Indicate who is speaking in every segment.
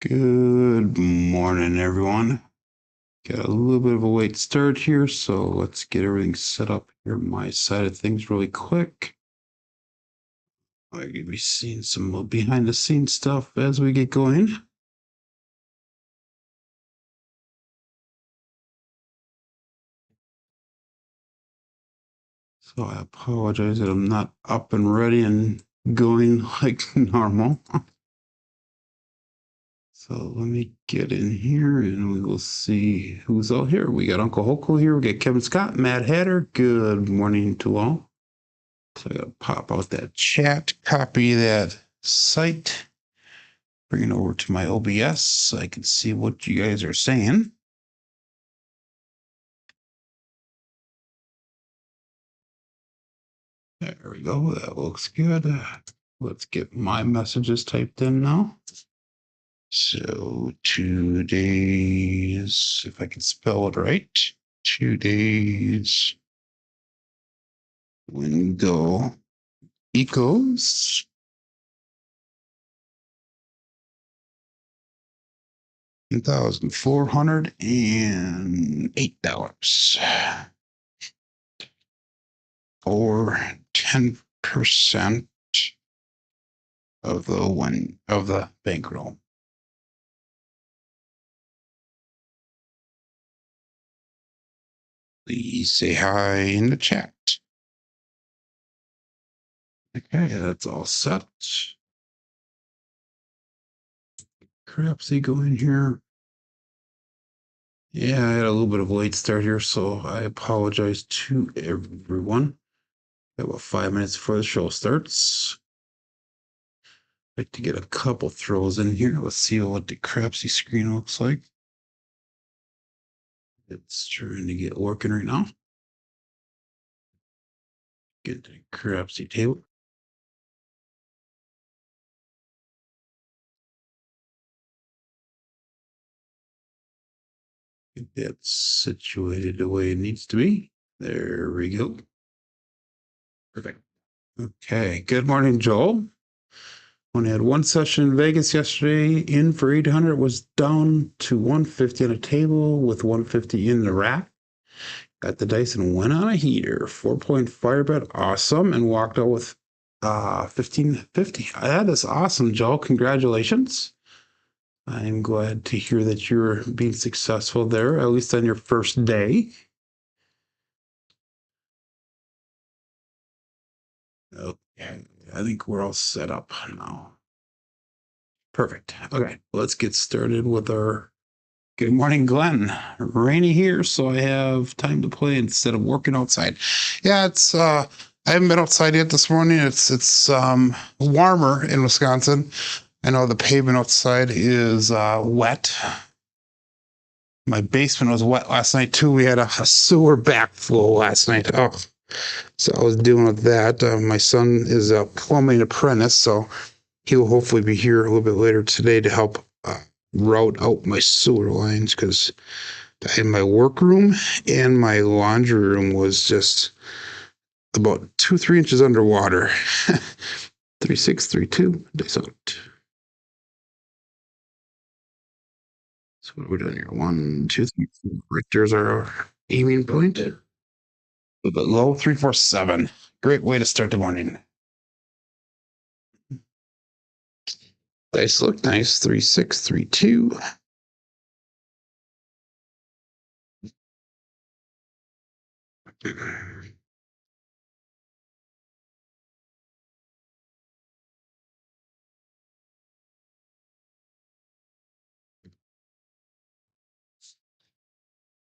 Speaker 1: Good morning, everyone. Got a little bit of a late start here, so let's get everything set up here on my side of things really quick. I'm going to be seeing some behind the scenes stuff as we get going. So I apologize that I'm not up and ready and going like normal. So let me get in here and we will see who's all here. We got Uncle Hoko here. We got Kevin Scott, Mad Hatter. Good morning to all. So I gotta pop out that chat, copy that site, bring it over to my OBS so I can see what you guys are saying. There we go. That looks good. Let's get my messages typed in now. So today's, if I can spell it right, today's window equals $1,408 or 10% of the bankroll. Please say hi in the chat. Okay, that's all set. Crapsee, go in here. Yeah, I had a little bit of a late start here, so I apologize to everyone. About 5 minutes before the show starts. I'd like to get a couple throws in here. Let's see what the Crapsee screen looks like. It's trying to get working right now. Get the Crapsee table. Get that situated the way it needs to be. There we go. Perfect. Okay. Good morning, Joel. Only had one session in Vegas yesterday. In for 800, was down to 150 on a table with 150 in the rack. Got the dice and went on a heater. 4-point fire bet, awesome, and walked out with 1550. That is awesome, Joel. Congratulations. I'm glad to hear that you're being successful there, at least on your first day. Okay, I think we're all set up now. Perfect. Okay, let's get started with our good morning, Glenn. Rainy here, so I have time to play instead of working outside. Yeah, it's I haven't been outside yet this morning. It's warmer in Wisconsin. I know the pavement outside is wet. My basement was wet last night too. We had a sewer backflow last night. Oh, so I was dealing with that. My son is a plumbing apprentice, so he will hopefully be here a little bit later today to help route out my sewer lines because in my workroom and my laundry room was just about 2-3 inches underwater. 3632 days out. So what are we doing here? 1, 2, 3, 4. Right there's our aiming point. A little bit low. 347. Great way to start the morning. Dice look nice. 3632.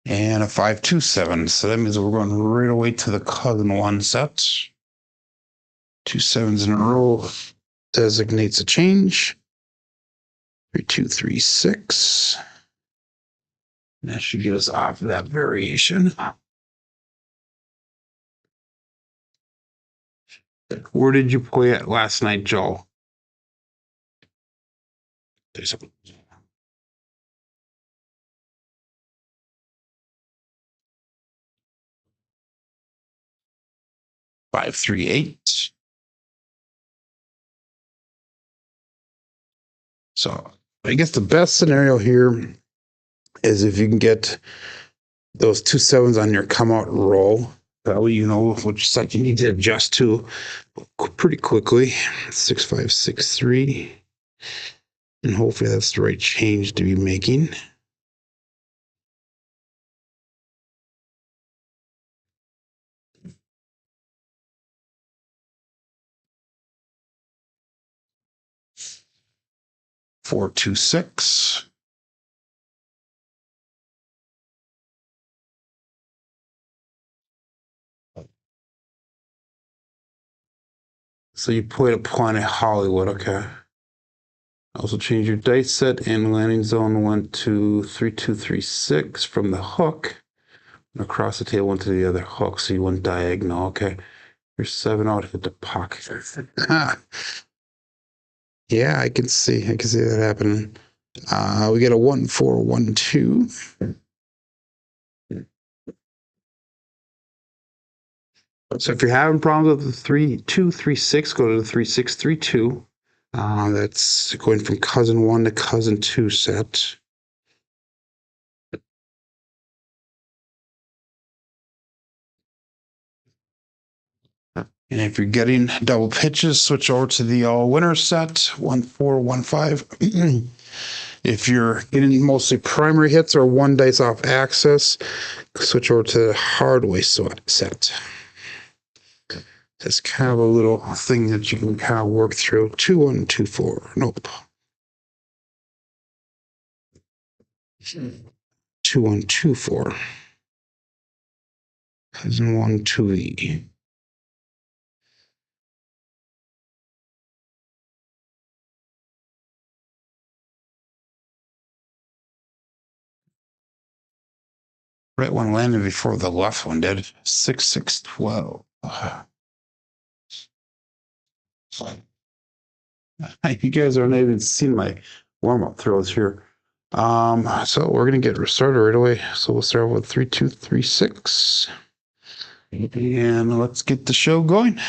Speaker 1: And a 527. So that means we're going right away to the cousin one set. 2 sevens in a row designates a change. 3236. That should get us off of that variation. Where did you play it last night, Joel? There's a 538. So I guess the best scenario here is if you can get those 2 sevens on your come out roll. That way you know which side you need to adjust to pretty quickly. 6, 5, 6, 3. And hopefully that's the right change to be making. Four, 2, 6. So you played a Planet Hollywood, okay. Also change your dice set and landing zone went to 3, 2, 3, 6 from the hook. And across the table went to the other hook, so you went diagonal, okay. Your 7 out hit the pocket. Yeah, I can see that happening. We get a 1, 4, 1, 2. So if you're having problems with the 3, 2, 3, 6, go to the 3, 6, 3, 2. That's going from cousin 1 to cousin 2 set. And if you're getting double pitches, switch over to the all winner set, 1, 4, 1, 5. If you're getting mostly primary hits or one dice off axis, switch over to the Hardway set. That's kind of a little thing that you can kind of work through. 2, 1, 2, 4. Nope. 2, 1, 2, 4. Cousin 1, 2E. Right one landed before the left one did. 6, 6, 12. You guys aren't even seeing my warm-up throws here. So we're gonna get restarted right away. So we'll start with 3, 2, 3, 6. And let's get the show going.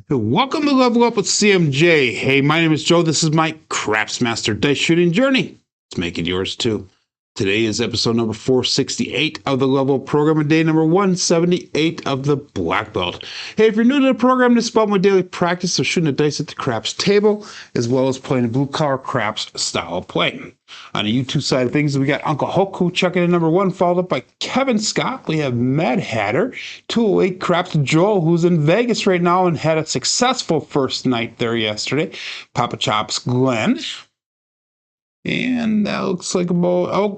Speaker 1: Welcome to Level Up with CMJ. Hey, my name is Joe. This is my Craps Master Dice Shooting Journey. Let's make it yours too. Today is episode number 468 of the Level Up program and day number 178 of the Black Belt. Hey, if you're new to the program, this is about my daily practice of shooting the dice at the craps table, as well as playing a blue-collar craps style of play. On the YouTube side of things, we got Uncle Hoku checking in number 1, followed up by Kevin Scott. We have Mad Hatter, 208 Craps Joel, who's in Vegas right now and had a successful first night there yesterday. Papa Chops Glenn. And that looks like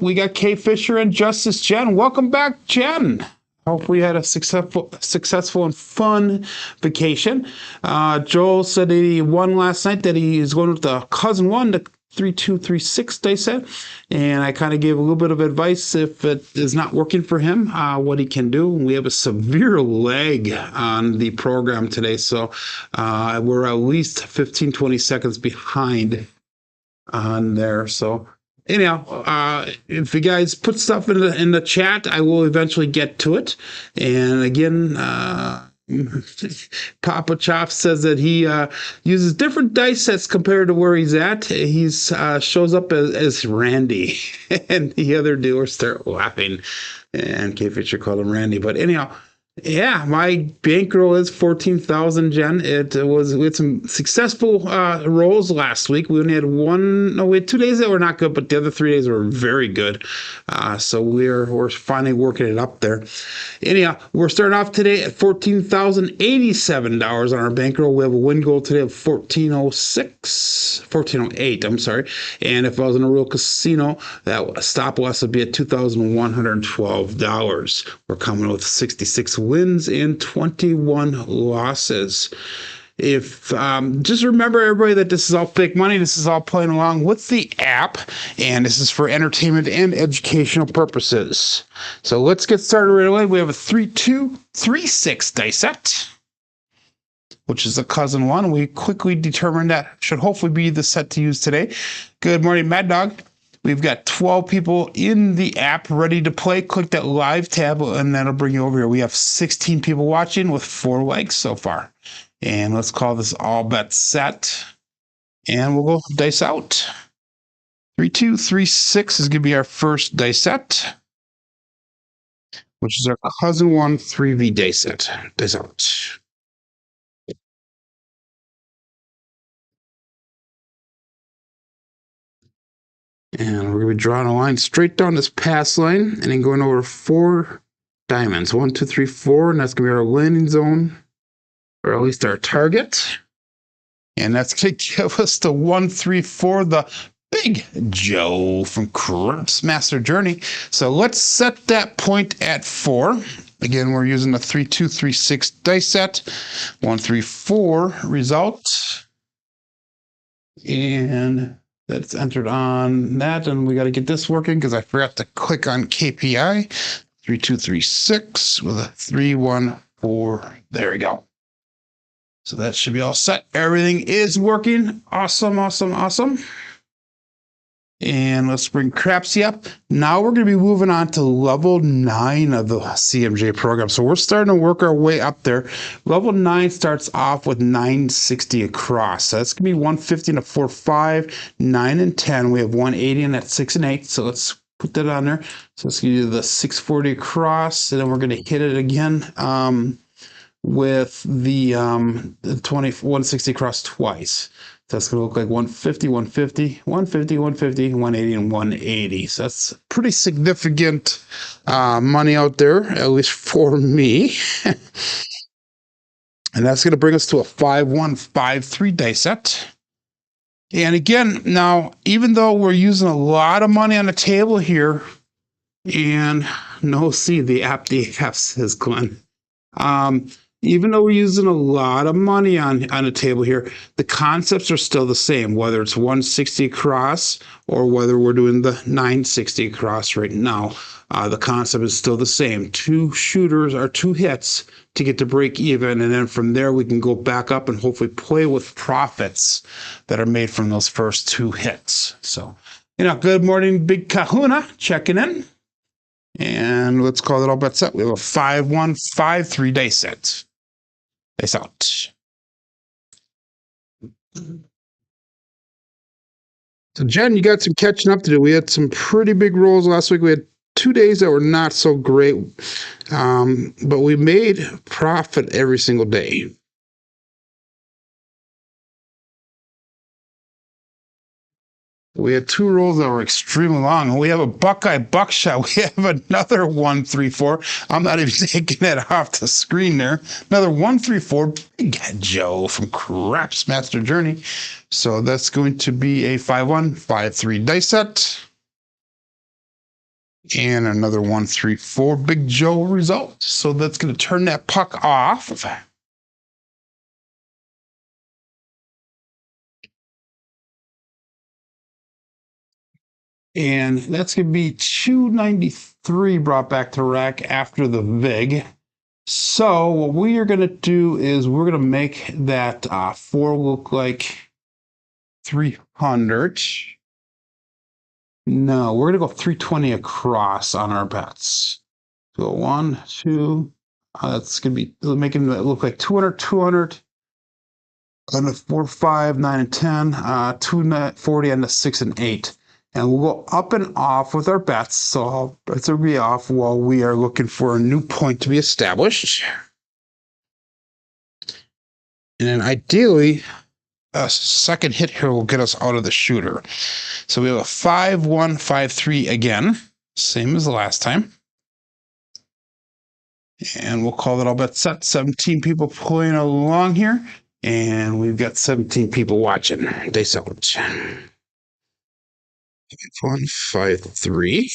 Speaker 1: we got Kay Fisher and Justice Jen. Welcome back, Jen. Hope we had a successful and fun vacation. Joel said that he won last night, that he is going with the cousin 1 to 3, 2, 3, 6, they said. And I kind of gave a little bit of advice if it is not working for him, what he can do. We have a severe lag on the program today, so we're at least 15, 20 seconds behind on there. So anyhow, if you guys put stuff in the chat, I will eventually get to it. And again, Papa Chop says that he uses different dice sets compared to where he's at. He's shows up as Randy, and the other doers start laughing, and K Fisher called him Randy. But anyhow, Yeah, my bankroll is 14,000, Jen. We had some successful rolls last week. We only had one, no, we had 2 days that were not good, but the other 3 days were very good. So we're finally working it up there. Anyhow, we're starting off today at $14,087 on our bankroll. We have a win goal today of 1408, I'm sorry. And if I was in a real casino, that stop loss would be at $2,112. We're coming with 66 wins and 21 losses. If just remember, everybody, that this is all fake money. This is all playing along with the app, and this is for entertainment and educational purposes. So let's get started right away. We have a 3-2-3-6 dice set, which is a cousin one. We quickly determined that should hopefully be the set to use today. Good morning, Mad Dog. We've got 12 people in the app ready to play. Click that live tab, and that'll bring you over here. We have 16 people watching with 4 likes so far. And let's call this all bet set. And we'll go dice out. 3-2-3-6 is going to be our first dice set, which is our cousin one 3V dice set. Dice out. And we're going to be drawing a line straight down this pass line and then going over 4 diamonds. 1, 2, 3, 4. And that's going to be our landing zone, or at least our target. And that's going to give us the 1, 3, 4, the Big Joe from Crapsee Master Journey. So let's set that point at 4. Again, we're using the 3-2-3-6 dice set. 1, 3, 4 result. And that's entered on that, and we got to get this working because I forgot to click on KPI. 3-2-3-6 with a 3-1-4. There we go. So that should be all set. Everything is working. Awesome, awesome, awesome. And let's bring Crapsee up. Now we're going to be moving on to level 9 of the CMJ program. So we're starting to work our way up there. Level 9 starts off with 960 across. So that's going to be 150 and a 4-5, 9 and 10. We have 180 and that 6 and 8. So let's put that on there. So let's do the 640 across, and then we're going to hit it again with the 160 across twice. That's going to look like 150, 150, 150, 150, 180, and 180. So that's pretty significant money out there, at least for me. And that's going to bring us to a 5-1-5-3 dice set. And again, now, even though we're using a lot of money on the table here, and no, see, the app says Glenn. Even though we're using a lot of money on the table here, the concepts are still the same, whether it's 160 across or whether we're doing the 960 across right now. The concept is still the same. 2 shooters or 2 hits to get to break even, and then from there we can go back up and hopefully play with profits that are made from those first 2 hits. So, good morning, Big Kahuna, checking in. And let's call it all bets up. We have a 5-1-5-3 dice set. Dice out. So, Jen, you got some catching up to do. We had some pretty big rolls last week. We had 2 days that were not so great, but we made profit every single day. We had 2 rolls that were extremely long. We have a Buckeye Buckshot. We have another 1-3-4. I'm not even taking that off the screen there. Another 1-3-4. Big Joe from Crapsee Master Journey. So that's going to be a 5-1-5-3 dice set. And another 1-3-4 Big Joe result. So that's going to turn that puck off. And that's going to be 293 brought back to rack after the VIG. So what we are going to do is we're going to make that 4 look like 300. No, we're going to go 320 across on our bets. So 1, 2, that's going to be making it look like 200, 200. On the 4, 5, 9, and 10, 240 on the 6 and 8. And we'll go up and off with our bets. So bets will be off while we are looking for a new point to be established. And then ideally, a second hit here will get us out of the shooter. So we have a 5-1-5-3 again, same as the last time. And we'll call it all bet set. 17 people playing along here. And we've got 17 people watching. They sell it. 5-1-5-3.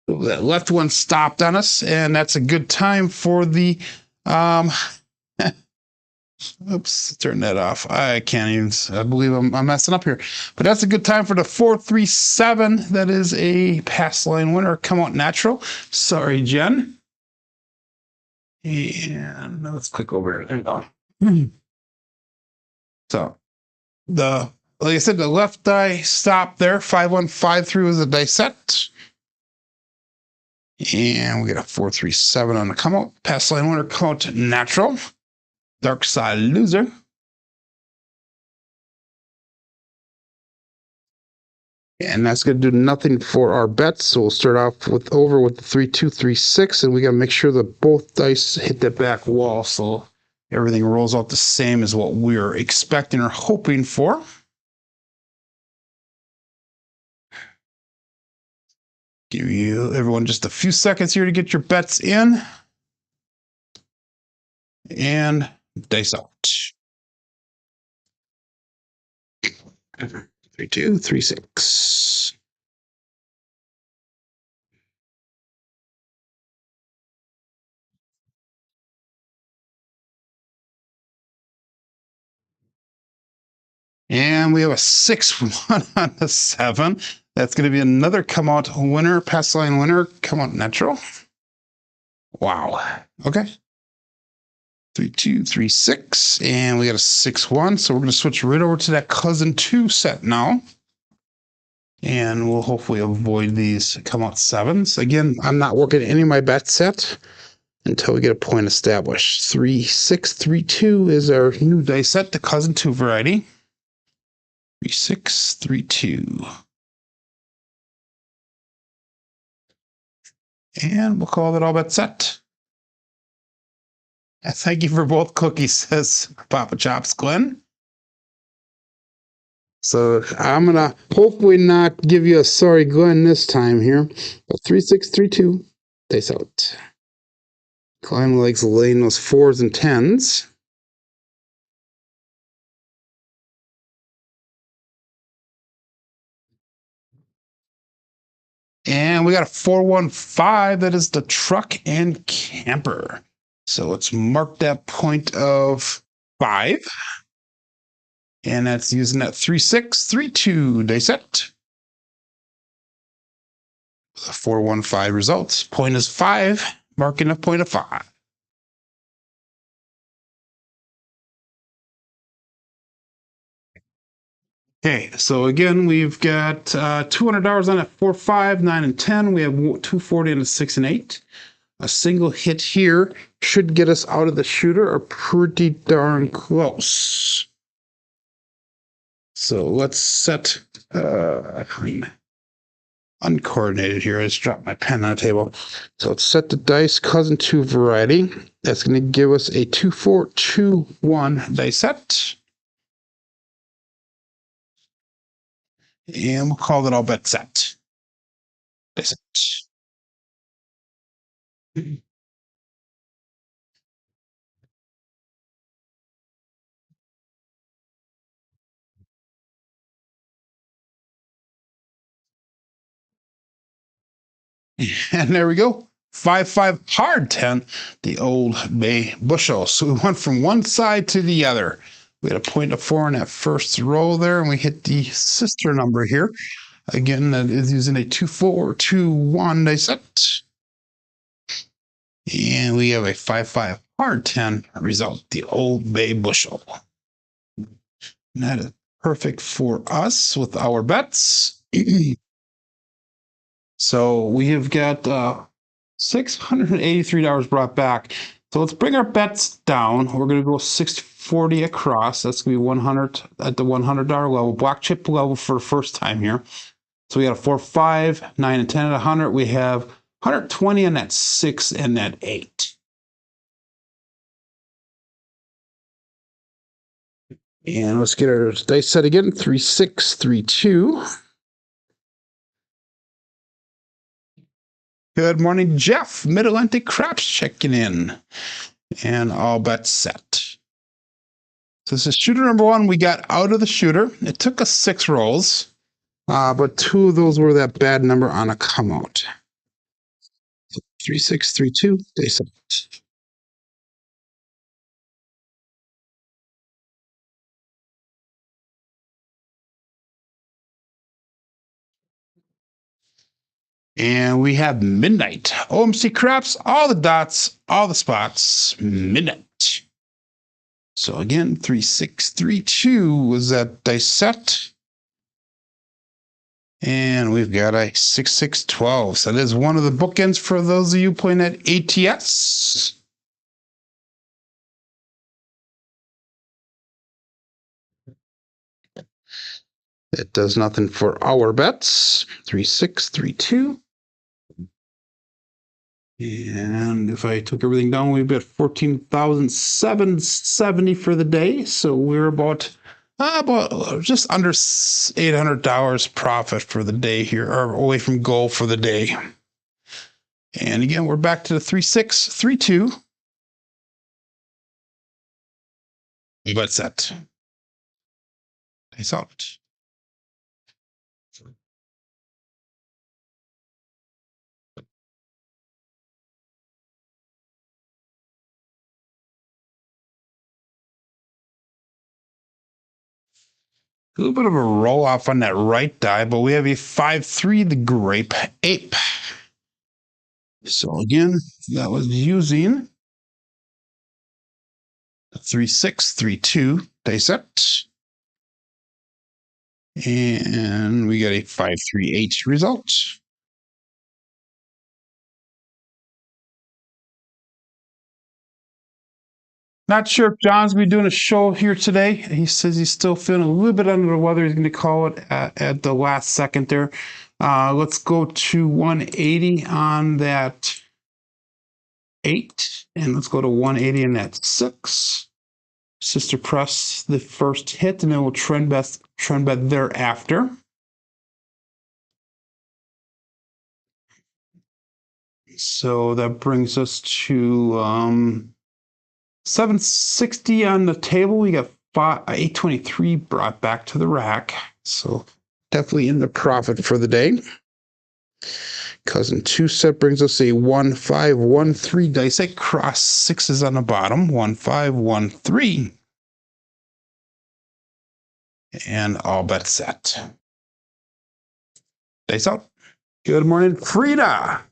Speaker 1: That left one stopped on us, and that's a good time for the oops, turn that off. I can't even, I believe I'm messing up here. But that's a good time for the 4-3-7. That is a pass line winner. Come out natural. Sorry, Jen. And let's click over here. There you go. So like I said, the left die stopped there. 5-1-5-3 was a die set. And we got a 4-3-7 on the come out. Pass line winner, come out natural. Dark side loser. And that's going to do nothing for our bets. So we'll start off with the 3-2-3-6, and we got to make sure that both dice hit that back wall so everything rolls out the same as what we're expecting or hoping for. Give you everyone just a few seconds here to get your bets in. And dice out. 3-2-3-6. And we have a 6-1 on the 7. That's going to be another come out winner, pass line winner, come out natural. Wow. Okay. 3-2-3-6. And we got a 6-1. So we're going to switch right over to that cousin 2 set now. And we'll hopefully avoid these come out 7s. Again, I'm not working any of my bet set until we get a point established. 3-6-3-2 is our new dice set, the cousin 2 variety. 3-6-3-2. And we'll call that all bet set. Thank you for both cookies, says Papa Chops Glenn. So I'm going to hopefully not give you a sorry Glenn this time here. But 3-6-3-2, dice out. Glenn likes laying those 4s and 10s. And we got a 4-1-5. That is the truck and camper. So let's mark that point of 5. And that's using that 3-6-3-2 dice set. The 4-1-5 results. Point is 5, marking a point of 5. Okay, so again, we've got $200 on it, 4, 5, 9, and 10. We have 240 on a 6 and 8. A single hit here should get us out of the shooter or pretty darn close. So let's set uncoordinated here. I just dropped my pen on the table. So let's set the dice cousin 2 variety. That's going to give us a 2-4-2-1 dice set. And we'll call that all bet set. Dice set. And there we go. 5-5 hard 10, the Old Bay bushel. So we went from one side to the other. We had a point of 4 in that first row there, and we hit the sister number here. Again, that is using a 2-4-2-1 dice set. And we have a 5-5 hard 10 result, the Old Bay bushel. And that is perfect for us with our bets. So we have got $683 brought back. So let's bring our bets down. We're going to go 640 across. That's going to be 100 at the $100 level, black chip level for the first time here. So we got a 4, 5, 9, and 10 at 100. We have 120 on that 6 and that 8. And let's get our dice set again. 3, 6, 3, 2. Good morning, Jeff. Mid-Atlantic Craps checking in. And all bets set. So this is shooter number 1. We got out of the shooter. It took us 6 rolls, but 2 of those were that bad number on a come out. So 3, 6, 3, 2. They set. And we have midnight. OMC Craps, all the dots, all the spots, midnight. So again, 3, 6, 3, 2 was that dice set. And we've got a 6, 6, 12. So that is one of the bookends for those of you playing at ATS. It does nothing for our bets. 3, 6, 3, 2. And if I took everything down, we've got 14,770 for the day. So we're about just under $800 profit for the day here, or away from goal for the day. And again, we're back to the 3, 6, 3, 2. Bet set. Nice out. A little bit of a roll off on that right die, but we have a 5-3, the grape ape. So again, that was using a 3, 6, 3, 2 dice set. And we got a 5, 3, 8 result. Not sure if John's going to be doing a show here today. He says he's still feeling a little bit under the weather. He's going to call it at the last second there. Let's go to 180 on that 8. And let's go to 180 on that 6. Sister press the first hit, and then we'll trend bet thereafter. So that brings us to 760 on the table. We got 823 brought back to the rack. So definitely in the profit for the day. Cousin 2 set brings us a 1, 5, 1, 3 dice set. Cross 6s on the bottom. 1, 5, 1, 3. And all bets set. Dice out. Good morning, Frida.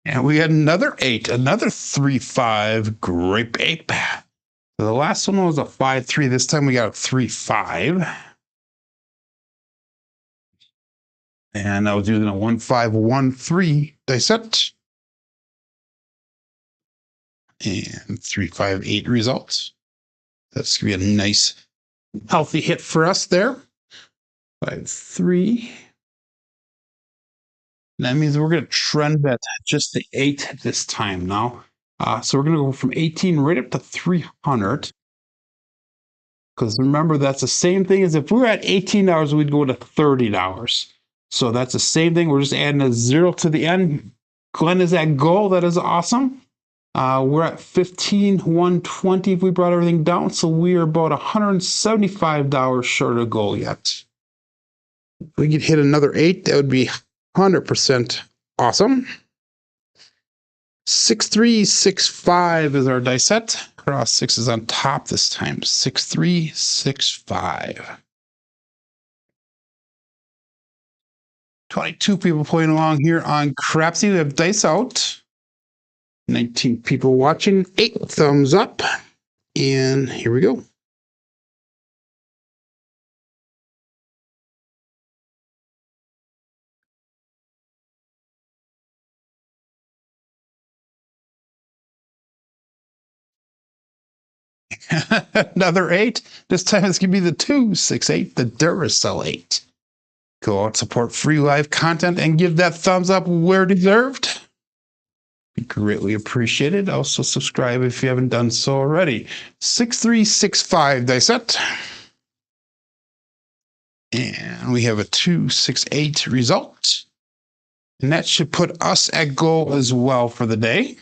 Speaker 1: And we had another 8, another 3, 5 grape ape. So the last one was a 5, 3. This time we got a 3, 5. And I was using a 1, 5, 1, 3 dice set. And 3, 5, 8 results. That's going to be a nice, healthy hit for us there. 5, 3. That means we're going to trend bet just the 8 this time now. So we're going to go from 18 right up to 300. Because remember, that's the same thing as if we were at $18, we'd go to $30. So that's the same thing. We're just adding a 0 to the end. Glenn is at goal. That is awesome. We're at 15,120 if we brought everything down. So we are about $175 short of goal yet. If we could hit another 8, that would be 100% awesome. 6, 3, 6, 5 is our dice set. Cross 6 is on top this time. 6, 3, 6, 5. 22 people playing along here on Crapsee. We have dice out. 19 people watching. 8 thumbs up. And here we go. Another 8. This time it's going to be the 268, the Duracell 8. Go out, support free live content, and give that thumbs up where deserved. Be greatly appreciated. Also subscribe if you haven't done so already. 6365 die set. And we have a 268 result. And that should put us at goal as well for the day.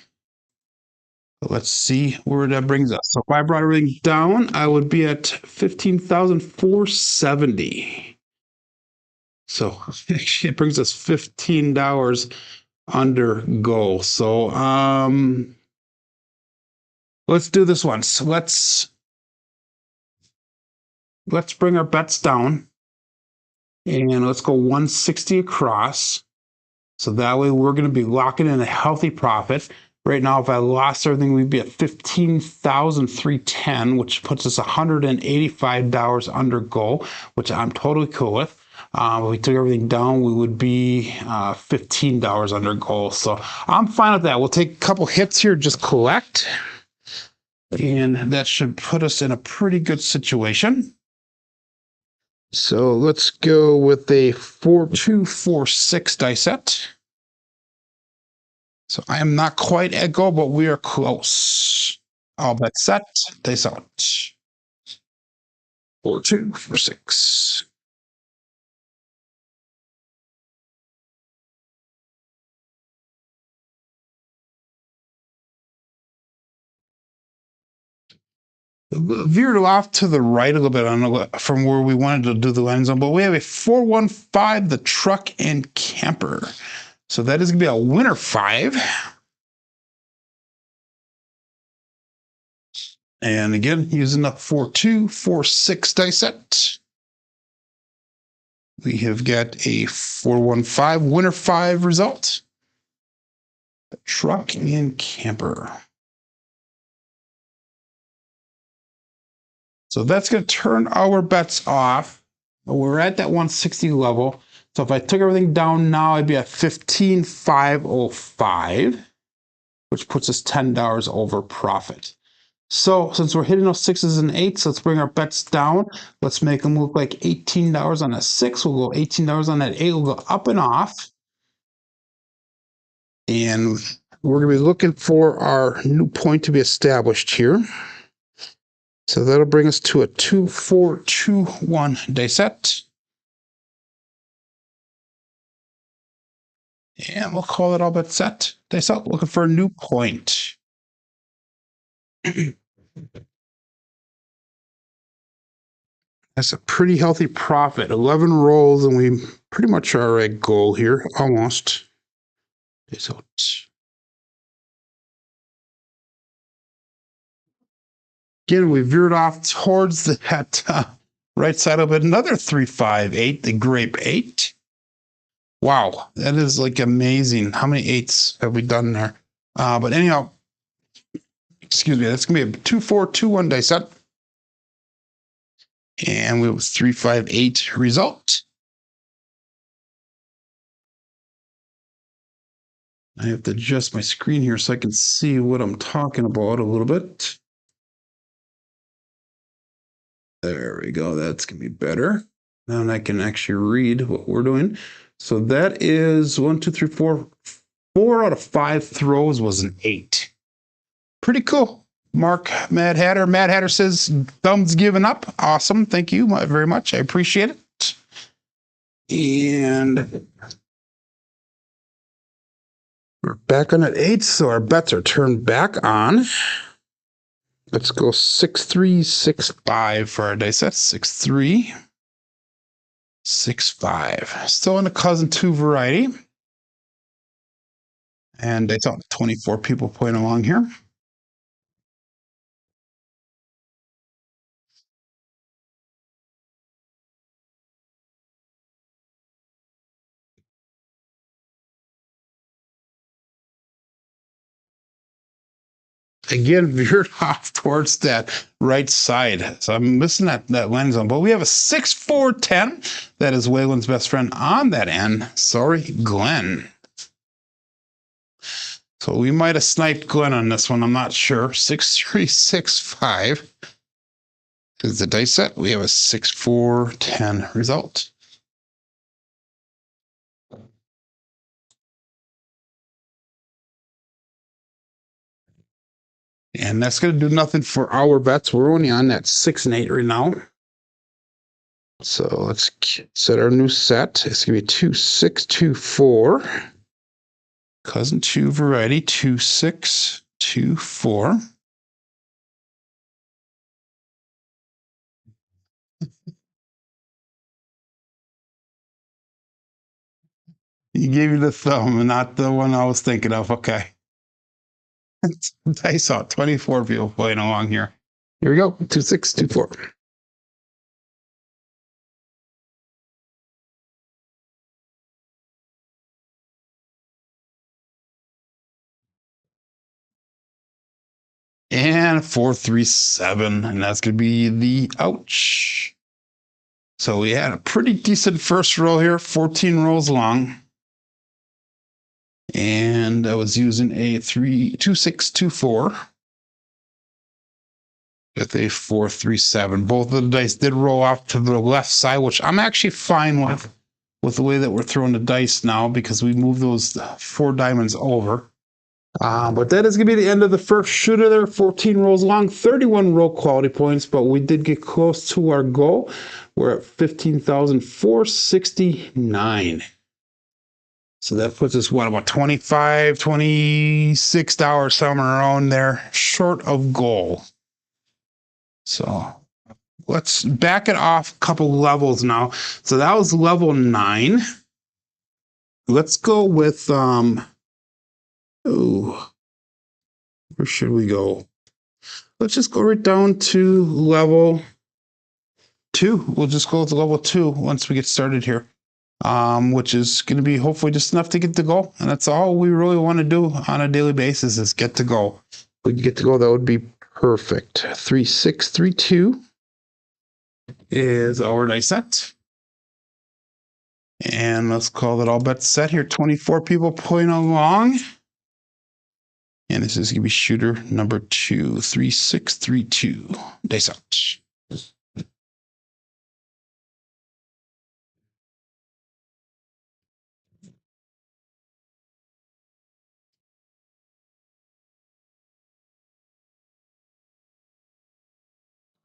Speaker 1: But let's see where that brings us. So if I brought everything down, I would be at 15,470. So actually it brings us $15 under goal. So let's do this once. So let's bring our bets down. And let's go 160 across. So that way we're going to be locking in a healthy profit. Right now, if I lost everything, we'd be at 15,310, which puts us $185 under goal, which I'm totally cool with. If we took everything down, we would be $15 under goal. So I'm fine with that. We'll take a couple hits here, just collect. And that should put us in a pretty good situation. So let's go with a 4246 die set. So I am not quite at goal, but we are close. All bet set, dice out. 4246. Veered off to the right a little bit from where we wanted to do the landing zone, but we have a 415, the truck and camper. So that is going to be a winner 5. And again, using the 4246 dice set. We have got a 415 winner 5 result. The truck and camper. So that's going to turn our bets off. We're at that 160 level. So if I took everything down now, I'd be at 15,505, which puts us $10 over profit. So since we're hitting those 6s and 8s, let's bring our bets down. Let's make them look like $18 on that 6. We'll go $18 on that 8. We'll go up and off. And we're going to be looking for our new point to be established here. So that'll bring us to a 2421 die set. And we'll call it all but set. Dice out, looking for a new point. That's a pretty healthy profit. 11 rolls, and we pretty much are at goal here, almost. Dice out. Again, we veered off towards that right side of it. Another 358, the grape 8. Wow, that is like amazing. How many 8s have we done there? But anyhow, excuse me, that's going to be a 2421 die set. And we have 358 result. I have to adjust my screen here so I can see what I'm talking about a little bit. There we go. That's going to be better. Now I can actually read what we're doing. So that is 1, 2, 3, 4. 4 out of 5 throws was an 8. Pretty cool. Mark Mad Hatter. Mad Hatter says thumbs given up. Awesome. Thank you very much. I appreciate it. And we're back on at 8, so our bets are turned back on. Let's go 6365 for our dice set. 6365. Still in the cousin 2 variety. And I thought 24 people playing along here. Again, veered off towards that right side. So I'm missing that land zone. But we have a 6-4-10. That is Waylon's best friend on that end. Sorry, Glenn. So So we might have sniped Glenn on this one. I'm not sure. 6365 is the dice set. We have a 6410 result. And that's going to do nothing for our bets. We're only on that 6 and 8 right now. So let's set our new set. It's going to be 2624. Cousin 2 variety 2624. You gave me the thumb and not the one I was thinking of. Okay. I saw 24 people playing along here. Here we go. 2624. And 437. And that's going to be the ouch. So we had a pretty decent first roll here, 14 rolls long. And I was using a 2624 with a 437. Both of the dice did roll off to the left side, which I'm actually fine with the way that we're throwing the dice now because we moved those 4 diamonds over. But that is going to be the end of the first shooter there. 14 rolls long, 31 roll quality points, but we did get close to our goal. We're at 15,469. So that puts us, what, about 25, $26 somewhere around there, short of goal. So let's back it off a couple levels now. So that was level 9. Let's go with, where should we go? Let's just go right down to level 2. We'll just go to level 2 once we get started here. Which is going to be hopefully just enough to get to goal. And that's all we really want to do on a daily basis is get to goal. If we can get to goal, that would be perfect. 3632 is our dice set. And let's call it all bets set here. 24 people playing along. And this is going to be shooter number 2, 3632. Dice out.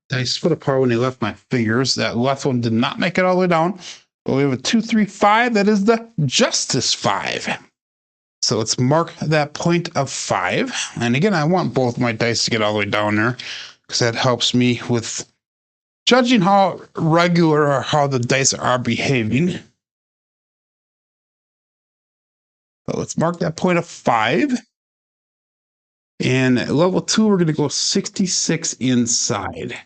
Speaker 1: Dice split apart when they left my fingers. That left one did not make it all the way down. But we have a 235. That is the Justice 5. So let's mark that point of 5. And again, I want both my dice to get all the way down there because that helps me with judging how regular or how the dice are behaving. But let's mark that point of 5. And at level 2, we're going to go 66 inside.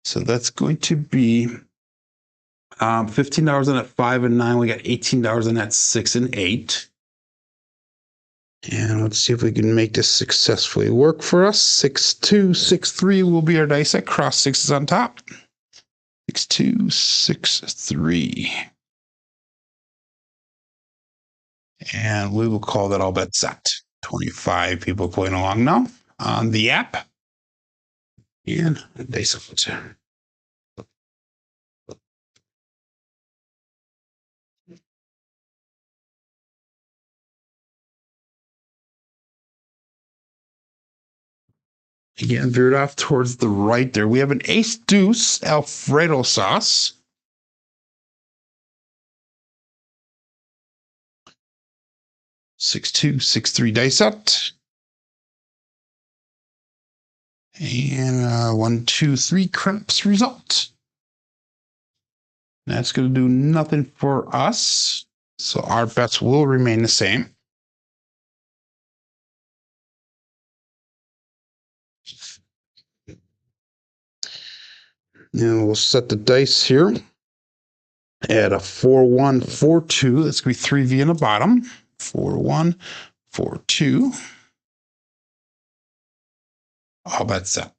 Speaker 1: So that's going to be $15 on that 5 and 9. We got $18 on that 6 and 8. And let's see if we can make this successfully work for us. 6263 will be our dice set. Cross 6s on top. 6263. And we will call that all bet set. 25 people playing along now on the app. And dice set. Again, veered off towards the right there. We have an ace deuce Alfredo sauce. Six two, 6-3 dice set. And 1, 2, 3 craps result. That's going to do nothing for us. So our bets will remain the same. And we'll set the dice here at a 4-1-4-2. That's going to be 3V in the bottom. 4-1-4-2. All bets set.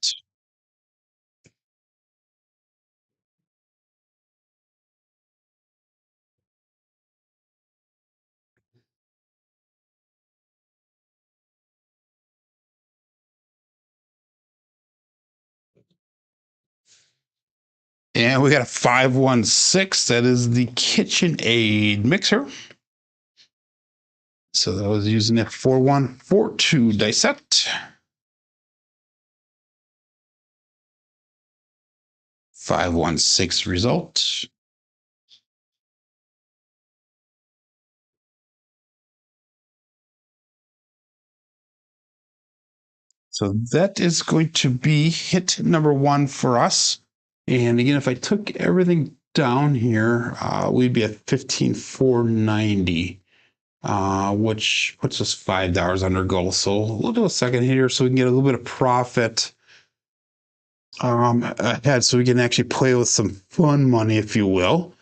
Speaker 1: And we got a 516. That is the KitchenAid mixer. So that was using a 4142 dice set. 516 result. So that is going to be hit number 1 for us. And again, if I took everything down here, we'd be at 15,490, which puts us $5 under goal. So we'll do a second here so we can get a little bit of profit ahead, so we can actually play with some fun money, if you will.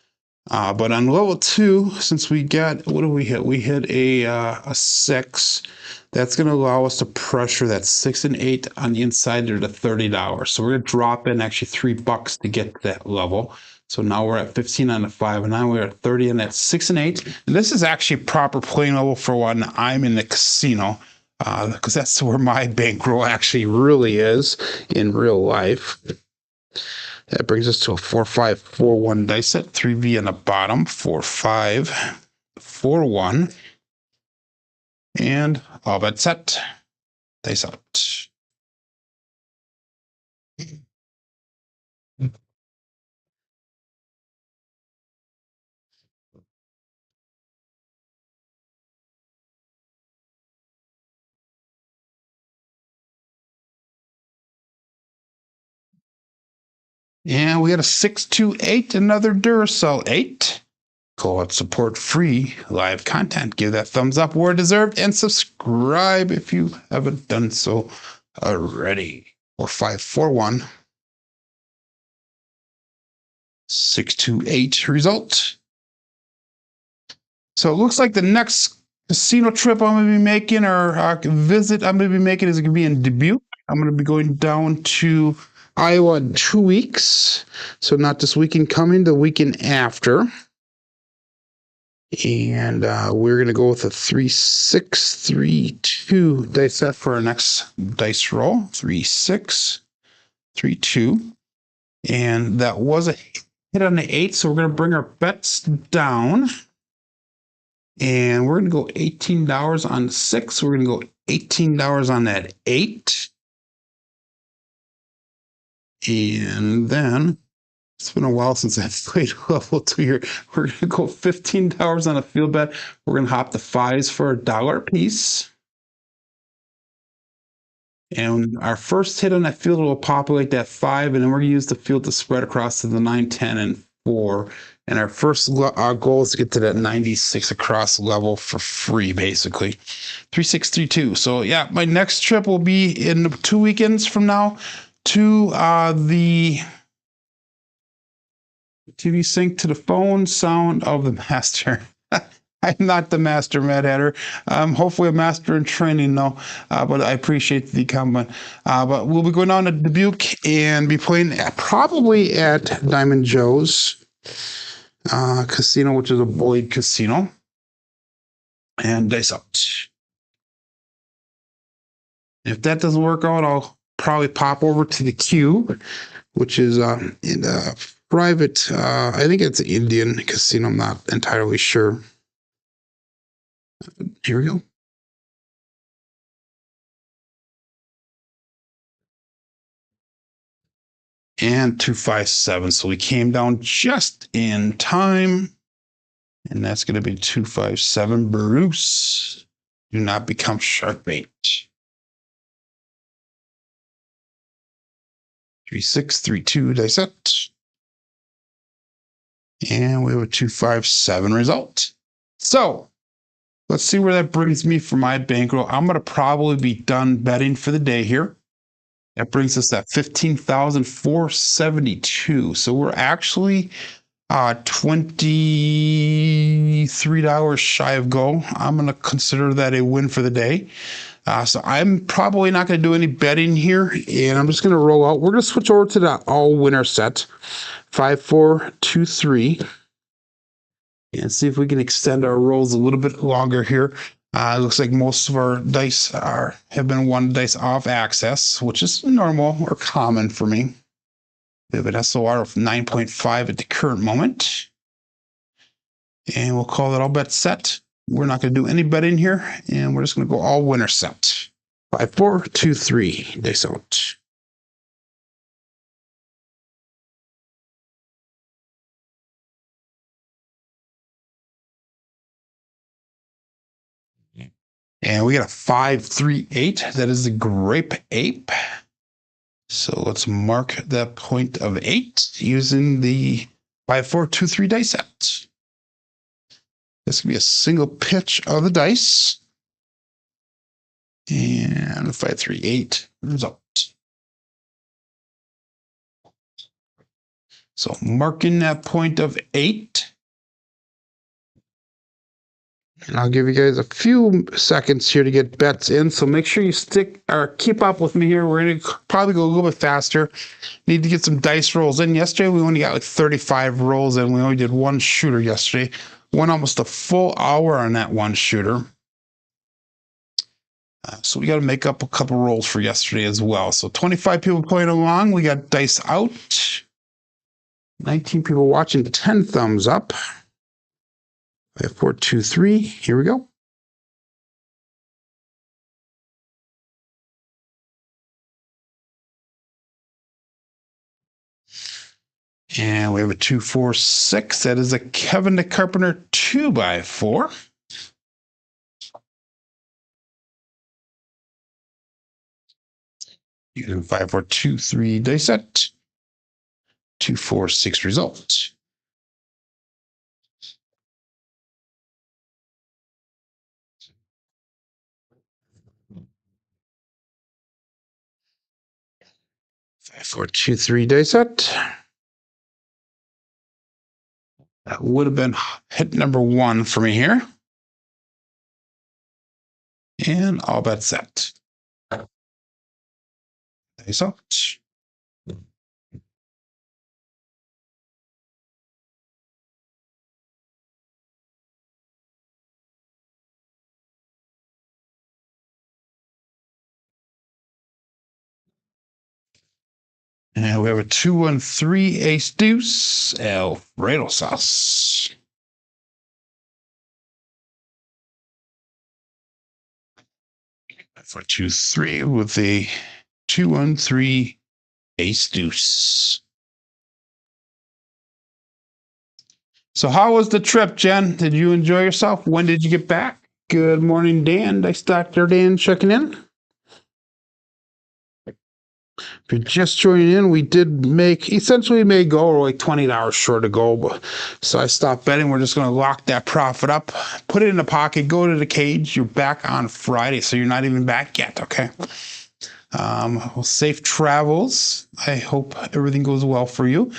Speaker 1: But on level 2, since we got, what did we hit? We hit a 6. That's going to allow us to pressure that 6 and 8 on the inside there to $30. So we're going to drop in actually $3 to get to that level. So now we're at 15 on the 5, and now we're at 30 on that 6 and 8. And this is actually proper playing level for when I'm in the casino, because that's where my bankroll actually really is in real life. That brings us to a 4-5-4-1 dice set, 3V on the bottom, 4-5-4-1, and all bet set, dice out. And we got a 6-2-8, another Duracell 8. Co-op support free live content. Give that thumbs up where deserved and subscribe if you haven't done so already. 4-5-4-1. 6-2-8 result. So it looks like the next casino trip I'm going to be making, or visit I'm going to be making, is going to be in Dubuque. I'm going to be going down to Iowa in 2 weeks. So not this weekend coming, the weekend after. And we're going to go with a 3-6-3-2 dice set for our next dice roll. 3-6-3-2. And that was a hit on the 8, so we're going to bring our bets down. And we're going to go $18 on 6. We're going to go $18 on that 8. And then, it's been a while since I've played level 2 here. We're going to go $15 on a field bet. We're going to hop the 5s for $1 a piece. And our first hit on that field will populate that 5, and then we're going to use the field to spread across to the 9, 10, and 4. And our first goal is to get to that 96 across level for free, basically. 3-6-3-2. So yeah, my next trip will be in 2 weekends from now to the TV sync to the phone sound of the master. I'm not the master, Mad Hatter. Hopefully a master in training, though. But I appreciate the comment. But we'll be going on to Dubuque and be playing probably at Diamond Joe's casino, which is a Boyd casino. And dice out. If that doesn't work out, I'll probably pop over to the Q, which is in a private, I think it's an Indian casino. I'm not entirely sure. Here we go. And 257. So we came down just in time. And that's going to be 257. Bruce, do not become shark bait. 3-6-3-2 dice set. And we have a 257 result. So let's see where that brings me for my bankroll. I'm going to probably be done betting for the day here. That brings us at 15,472. So we're actually $23 shy of goal. I'm going to consider that a win for the day. So I'm probably not going to do any betting here, and I'm just going to roll out. We're going to switch over to the all winner set, 5-4-2-3, and see if we can extend our rolls a little bit longer here. It looks like most of our dice have been one dice off access, which is normal or common for me. We have an SOR of 9.5 at the current moment. And we'll call it all bet set. We're not going to do any betting here, and we're just going to go all winner set. 5, 4, 2, 3. Dice out. And we got a 5, 3, 8. That is the grape ape. So let's mark that point of 8 using the 5, 4, 2, 3 dice set. This can be a single pitch of the dice. And 5, 3, 8 result. So marking that point of 8. And I'll give you guys a few seconds here to get bets in. So make sure you stick or keep up with me here. We're going to probably go a little bit faster. Need to get some dice rolls in. Yesterday, we only got like 35 rolls in. We only did one shooter yesterday. Went almost a full hour on that one shooter. So we got to make up a couple rolls for yesterday as well. So 25 people playing along. We got dice out. 19 people watching. 10 thumbs up. 5, 4, 2, 3. Here we go. And we have a 2, 4, 6. That is a Kevin the Carpenter 2x4. Using 5, 4, 2, 3 dice set. 2, 4, 6 result. Five, 4, 2, 3 dice set. That would have been hit number 1 for me here. And all bet set. Dice out. And we have a 2, 1, 3 ace deuce Alfredo sauce. For 2, 3 with a 2, 1, 3 ace deuce. So how was the trip, Jen? Did you enjoy yourself? When did you get back? Good morning, Dan. Nice Dr. Dan checking in. If you're just joining in, we did essentially made go like 20 hours short of goal. So I stopped betting. We're just going to lock that profit up, put it in the pocket, go to the cage. You're back on Friday, so you're not even back yet, okay? Well, safe travels. I hope everything goes well for you.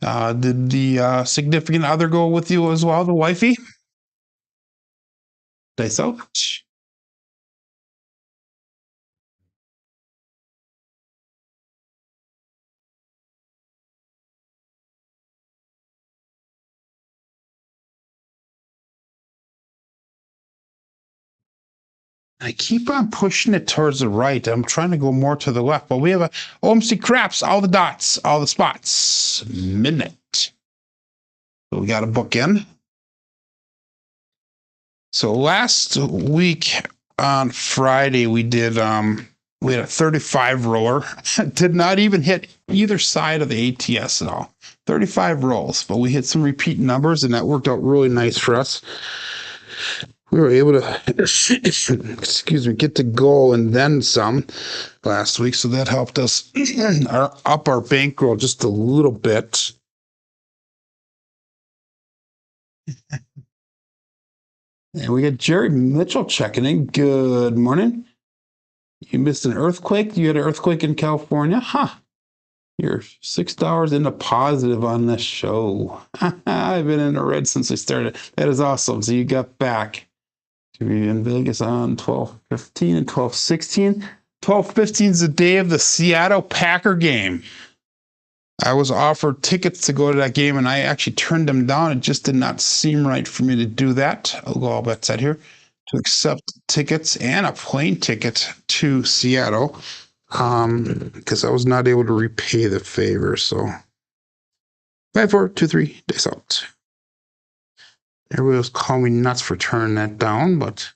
Speaker 1: Did the significant other go with you as well, the wifey? Dice out. I keep on pushing it towards the right. I'm trying to go more to the left, but we have a OMC Craps, all the dots, all the spots. Midnight. So we got a book in. So last week on Friday, we had a 35 roller. Did not even hit either side of the ATS at all. 35 rolls, but we hit some repeat numbers, and that worked out really nice for us. We were able to, excuse me, get to goal and then some last week. So that helped us up our bankroll just a little bit. And we got Jerry Mitchell checking in. Good morning. You missed an earthquake? You had an earthquake in California? Huh. You're $6 in the positive on this show. I've been in the red since I started. That is awesome. So you got back. To be in Vegas on 12/15 and 12/16. 12/15 is the day of the Seattle Packer game. I was offered tickets to go to that game, and I actually turned them down. It just did not seem right for me to do that. I'll go all bet set here to accept tickets and a plane ticket to Seattle because I was not able to repay the favor. So 5, 4, 2, 3, dice out. Everybody was calling me nuts for turning that down, but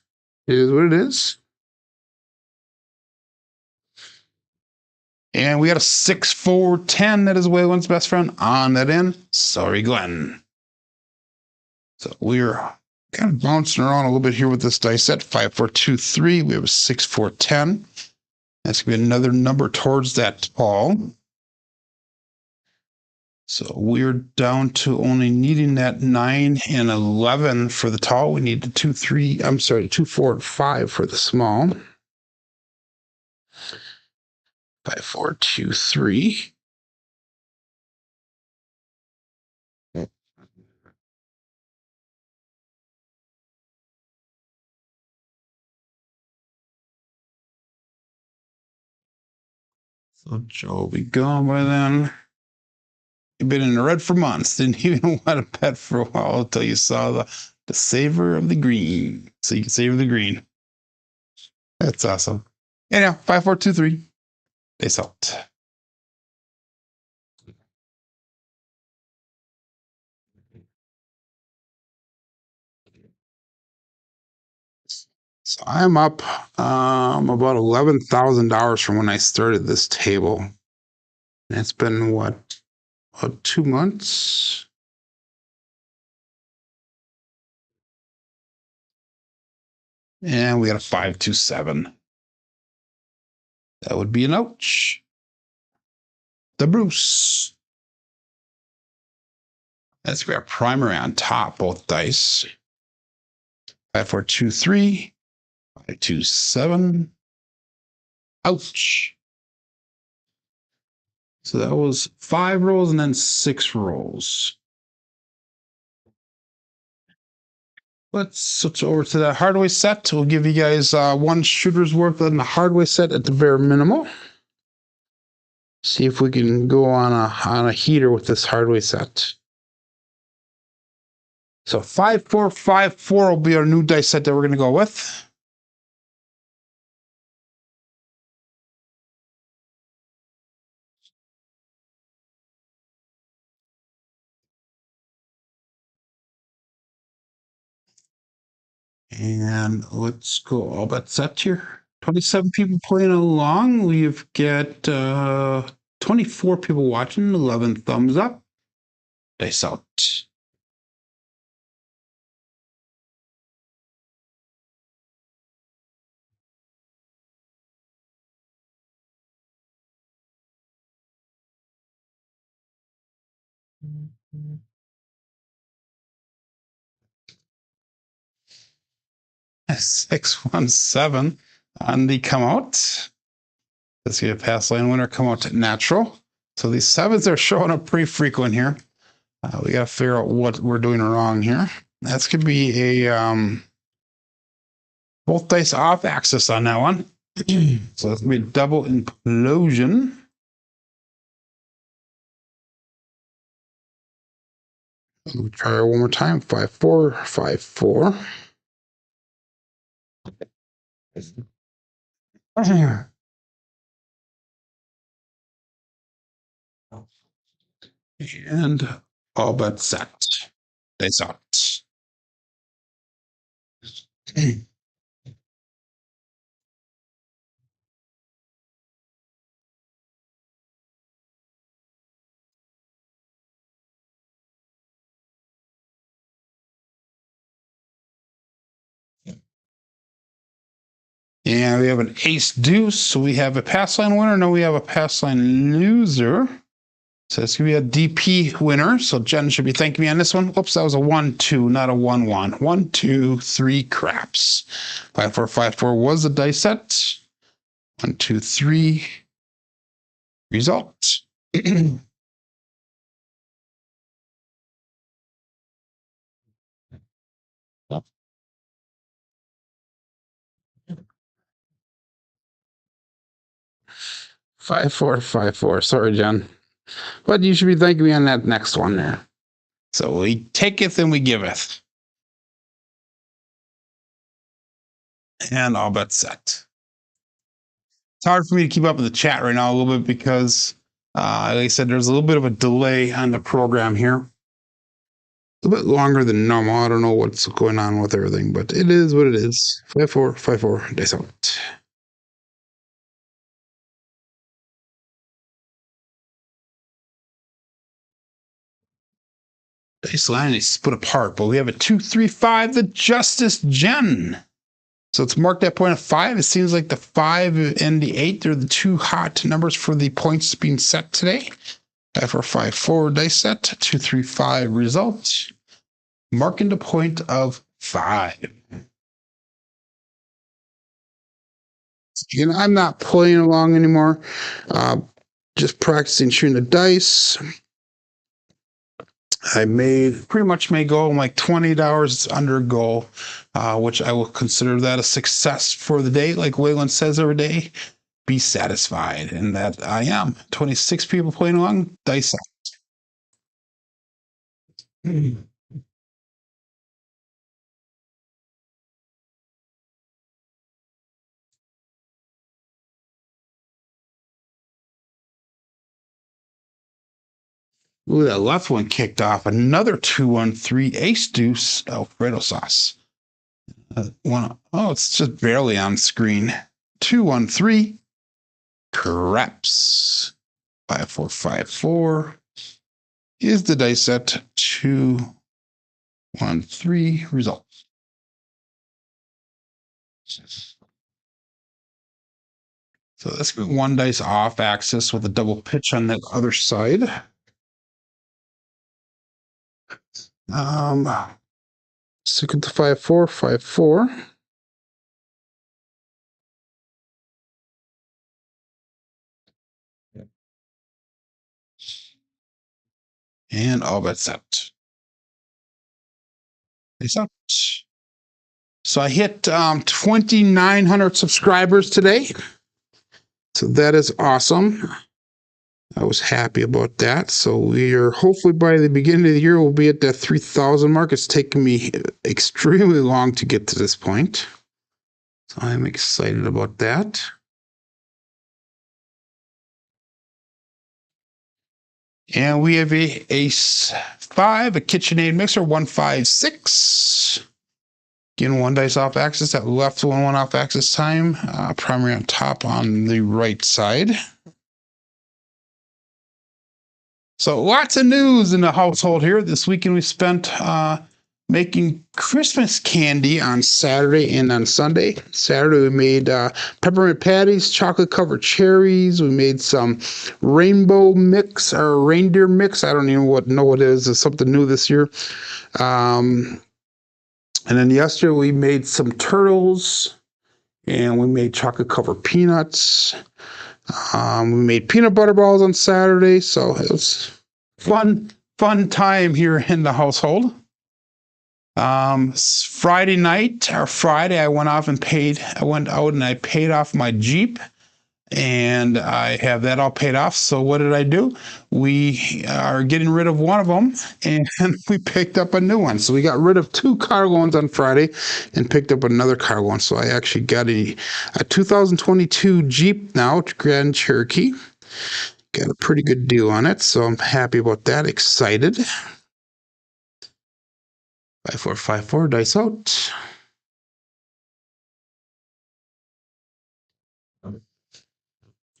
Speaker 1: it is what it is. And we got a 6, 4, 10. That is Waylon's best friend on that end. Sorry, Glenn. So we're kind of bouncing around a little bit here with this dice set. 5, 4, 2, 3. We have a 6, 4, 10. That's going to be another number towards that tall. So we're down to only needing that 9 and 11 for the tall. We need the 2, 3. I'm sorry, 2, 4, and 5 for the small. 5, 4, 2, 3. So Joe will be gone by then. You've been in the red for months. Didn't even want to bet for a while until you saw the savor of the green. So you can savor the green. That's awesome. Anyhow, 5, 4, 2, 3. Face out. So I'm up about $11,000 from when I started this table. And it's been what, about 2 months? And we got a 5, 2, 7. That would be an ouch. The Bruce. That's got primary on top, both dice. 5, 4, 2, 3. 5, 2, 7. Ouch. So that was 5 rolls and then 6 rolls. Let's switch over to that Hardway set. We'll give you guys 1 shooter's worth on the Hardway set at the bare minimum. See if we can go on a heater with this Hardway set. So 5, 4, 5, 4 will be our new dice set that we're going to go with. And let's go all bet set here. 27 people playing along. We've got 24 people watching, 11 thumbs up. Dice out. Mm-hmm. 617 on the come out. Let's get a pass line winner come out to natural. So these 7s are showing up pretty frequent here. We got to figure out what we're doing wrong here. That's going to be a both dice off axis on that one. So that's going to be a double implosion. We'll try it one more time. 5, 4, 5, 4. And all but set. Dice out. And we have an ace deuce. So we have a pass line winner. No, we have a pass line loser. So it's going to be a DP winner. So Jen should be thanking me on this one. Whoops, that was a 1, 2, not a 1, 1. 1, 2, 3 craps. 5, 4, 5, 4 was the dice set. 1, 2, 3. Result. 5, 4, 5, 4. Sorry, Jen. But you should be thanking me on that next one there. So we taketh and we giveth. And all bet set. It's hard for me to keep up with the chat right now a little bit because Like I said, there's a little bit of a delay on the program here. A bit longer than normal. I don't know what's going on with everything, but it is what it is. 5-4, 5-4, dice out. Dice line is split apart, but we have a 2, 3, 5, the Justice Gen. So it's marked at point of 5. It seems like the 5 and the 8 are the two hot numbers for the points being set today. 5-4, 5-4 dice set, 2, 3, 5 result. Marking the point of 5. I'm not playing along anymore. Just practicing shooting the dice. I pretty much made goal in like 28 hours under goal, which I will consider that a success for the day. Like waylon says every day, be satisfied. And that I am. 26 people playing along, dice out. Ooh, that left one kicked off. Another 2-1-3 ace deuce Alfredo sauce. It's just barely on screen. 2-1-3 craps. 5-4, 5-4 is the dice set. 2-1-3 results. So let's get one dice off axis with a double pitch on the other side. Stick to 5-4, 5-4. And all bets out. It's out. So I hit 2,900 subscribers today. So that is awesome. I was happy about that. So we are hopefully by the beginning of the year, we'll be at that 3,000 mark. It's taken me extremely long to get to this point. So I'm excited about that. And we have a ace 5, a KitchenAid mixer, 1-5-6. Again, one dice off axis, that left one off axis time. Primary on top on the right side. So lots of news in the household here. This weekend we spent making Christmas candy on Saturday and on Sunday. Saturday we made peppermint patties, chocolate covered cherries. We made some rainbow mix or reindeer mix. I don't even know what it is. It's something new this year. And then yesterday we made some turtles and we made chocolate covered peanuts. We made peanut butter balls on Saturday, so it was fun time here in the household. Friday night or Friday, I went out and I paid off my Jeep, and I have that all paid off. So what did I do? We are getting rid of one of them, and we picked up a new one. So we got rid of 2 car loans on Friday and picked up another car loan. So I actually got a 2022 Jeep now, Grand Cherokee. Got a pretty good deal on it, so I'm happy about that. Excited. 5-4, 5-4, dice out.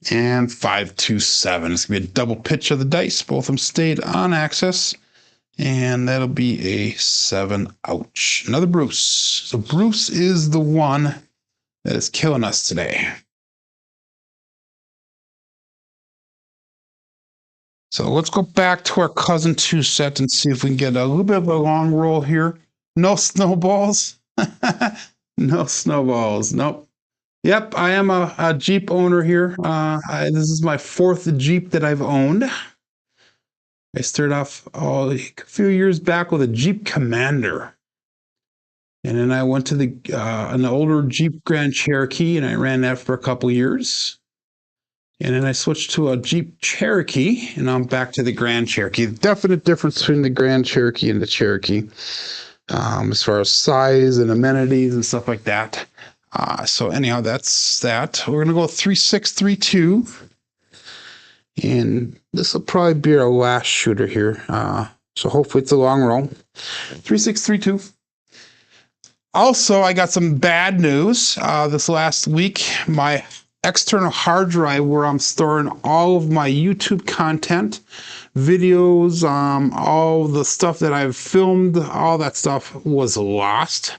Speaker 1: And 5-2-7. It's going to be a double pitch of the dice. Both of them stayed on axis. And that'll be a 7. Ouch. Another Bruce. So Bruce is the one that is killing us today. So let's go back to our cousin 2 set and see if we can get a little bit of a long roll here. No snowballs. No snowballs. Nope. Yep, I am a Jeep owner here. This is my 4th Jeep that I've owned. I started off a few years back with a Jeep Commander. And then I went to an older Jeep Grand Cherokee, and I ran that for a couple years. And then I switched to a Jeep Cherokee, and I'm back to the Grand Cherokee. The definite difference between the Grand Cherokee and the Cherokee, as far as size and amenities and stuff like that. So anyhow, that's that. We're going to go 3-6-3-2. And this will probably be our last shooter here. So hopefully it's a long roll. 3632. Also, I got some bad news. This last week, my external hard drive where I'm storing all of my YouTube content, videos, all the stuff that I've filmed, all that stuff was lost,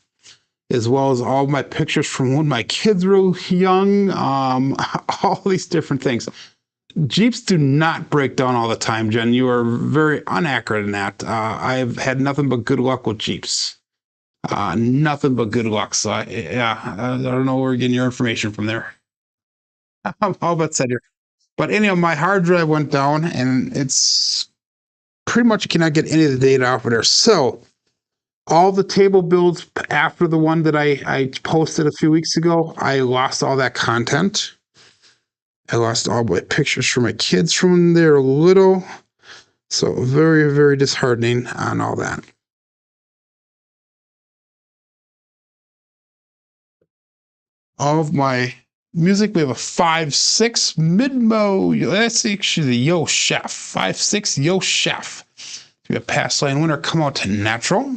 Speaker 1: as well as all my pictures from when my kids were young, all these different things. Jeeps do not break down all the time, Jen. You are very inaccurate in that. I've had nothing but good luck with Jeeps. Nothing but good luck. So, I don't know where you're getting your information from there. All but said here. But anyhow, my hard drive went down, and it's pretty much cannot get any of the data off of there. So, all the table builds after the one that I posted a few weeks ago, I lost all that content. I lost all my pictures from my kids from when they were little. So very, very disheartening on all that. All of my music, we have a 5.6 mid-mo. That's actually the Yo Chef. 5.6 Yo Chef. We have Past Lane Winner come out to natural.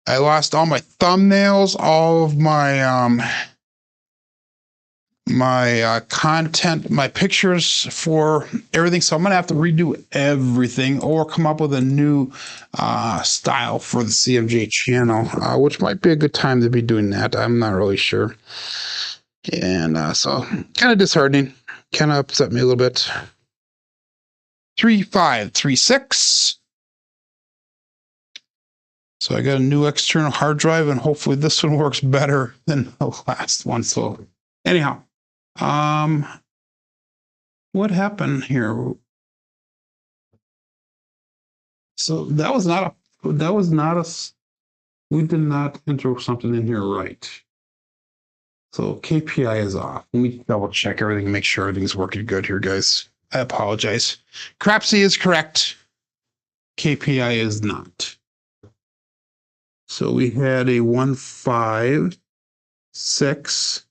Speaker 1: I lost all my thumbnails, all of my content, my pictures for everything. So I'm going to have to redo everything or come up with a new style for the CMJ channel, which might be a good time to be doing that. I'm not really sure. And so kind of disheartening, kind of upset me a little bit. 3536. So I got a new external hard drive, and hopefully this one works better than the last one. So anyhow, what happened here? So that was not a, we did not enter something in here right. So KPI is off. Let me double check everything, make sure everything's working good here, guys. I apologize. Crapsee is correct. KPI is not. So we had a 156.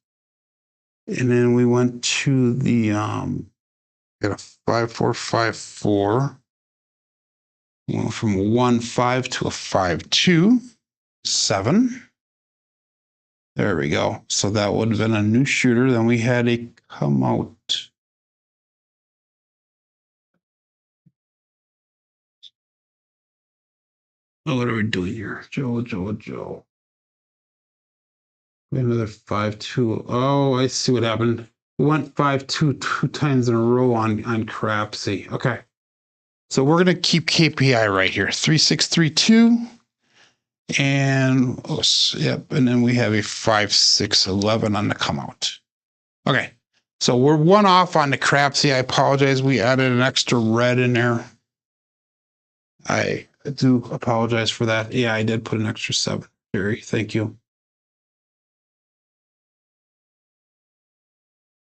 Speaker 1: And then we went to the got a 5454. Went from a 1.5 to a 5.2. 7. There we go. So that would have been a new shooter. Then we had a come out. Oh, what are we doing here? Joe. Another 5.2. Oh, I see what happened. We went 5.2 two times in a row on Crapsee. Okay. So we're going to keep KPI right here. 3632. And yep. And then we have a 5611 on the come out. Okay. So we're one off on the Crapsee. I apologize. We added an extra red in there. I do apologize for that. Yeah, I did put an extra 7. Jerry, thank you.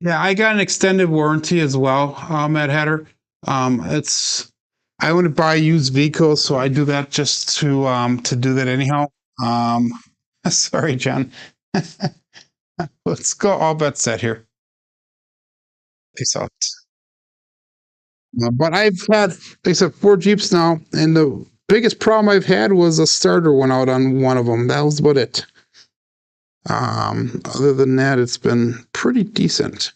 Speaker 1: Yeah, I got an extended warranty as well, at Hatter. I want to buy used vehicles, so I do that just to do that anyhow. Sorry, John. Let's go all bets set here. Peace out. But I've had, like I said, 4 Jeeps now, and the biggest problem I've had was a starter went out on one of them. That was about it. Other than that, it's been pretty decent.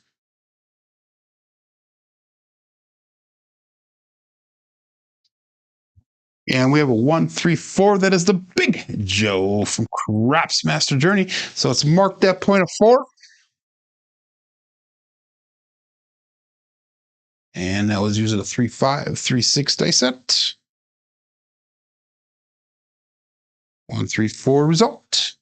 Speaker 1: And we have a 134. That is the Big Joe from Craps Master Journey. So let's mark that point of 4. And that was using a 3.5, 3.6 dice set. 134 result.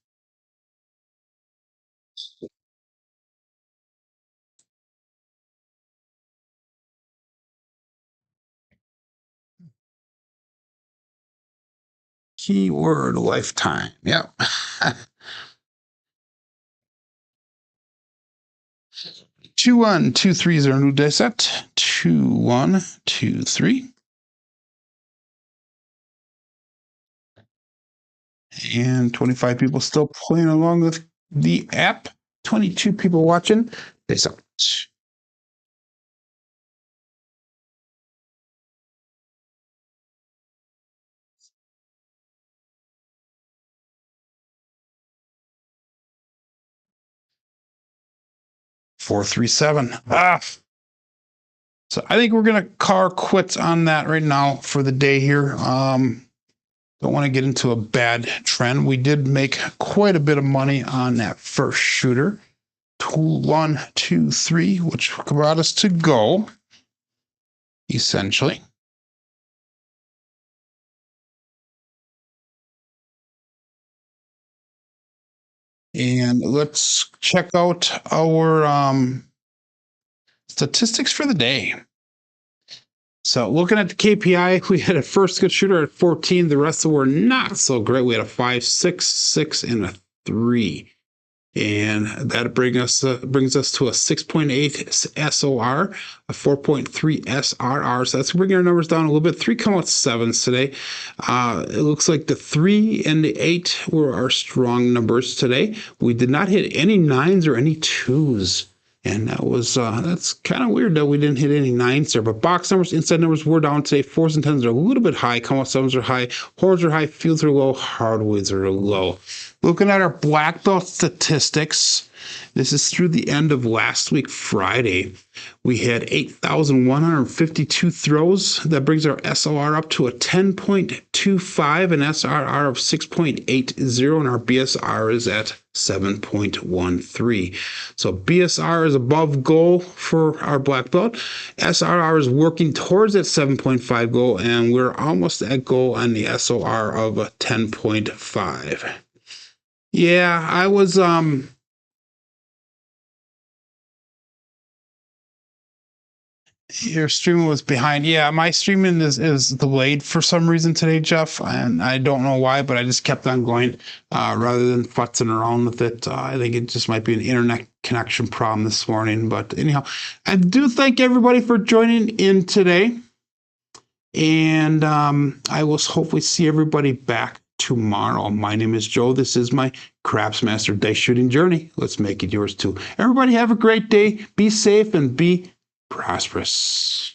Speaker 1: Keyword lifetime. Yep. 2, 1, 2, 3 is our new dice set. 2, 1, 2, 3. And 25 people still playing along with the app. 22 people watching. Dice out. 437. So I think we're going to call quits on that right now for the day here. Don't want to get into a bad trend. We did make quite a bit of money on that first shooter. 1, 2, 3, which brought us to go, essentially. And let's check out our statistics for the day. So looking at the KPI, we had a first good shooter at 14. The rest were not so great. We had a 5, 6, 6, and a 3. And that brings us to a 6.8 SOR, a 4.3 SRR. So that's bringing our numbers down a little bit. 3 come out 7s today. It looks like the 3 and the 8 were our strong numbers today. We did not hit any 9s or any 2s. And that was that's kind of weird that we didn't hit any 9s there. But box numbers, inside numbers were down today. 4s and 10s are a little bit high. Come out 7s are high. Horns are high. Fields are low. Hardways are low. Looking at our black belt statistics, this is through the end of last week, Friday. We had 8,152 throws. That brings our SOR up to a 10.25, an SRR of 6.80, and our BSR is at 7.13. So BSR is above goal for our black belt. SRR is working towards that 7.5 goal, and we're almost at goal on the SOR of a 10.5. Yeah, I was your streaming was behind. Yeah, my streaming is delayed for some reason today, Jeff, and I don't know why, but I just kept on going rather than futzing around with it. I think it just might be an internet connection problem this morning. But anyhow, I do thank everybody for joining in today, and I will hopefully see everybody back tomorrow. My name is Joe. This is my Craps Master Dice Shooting Journey. Let's make it yours too. Everybody have a great day. Be safe and be prosperous.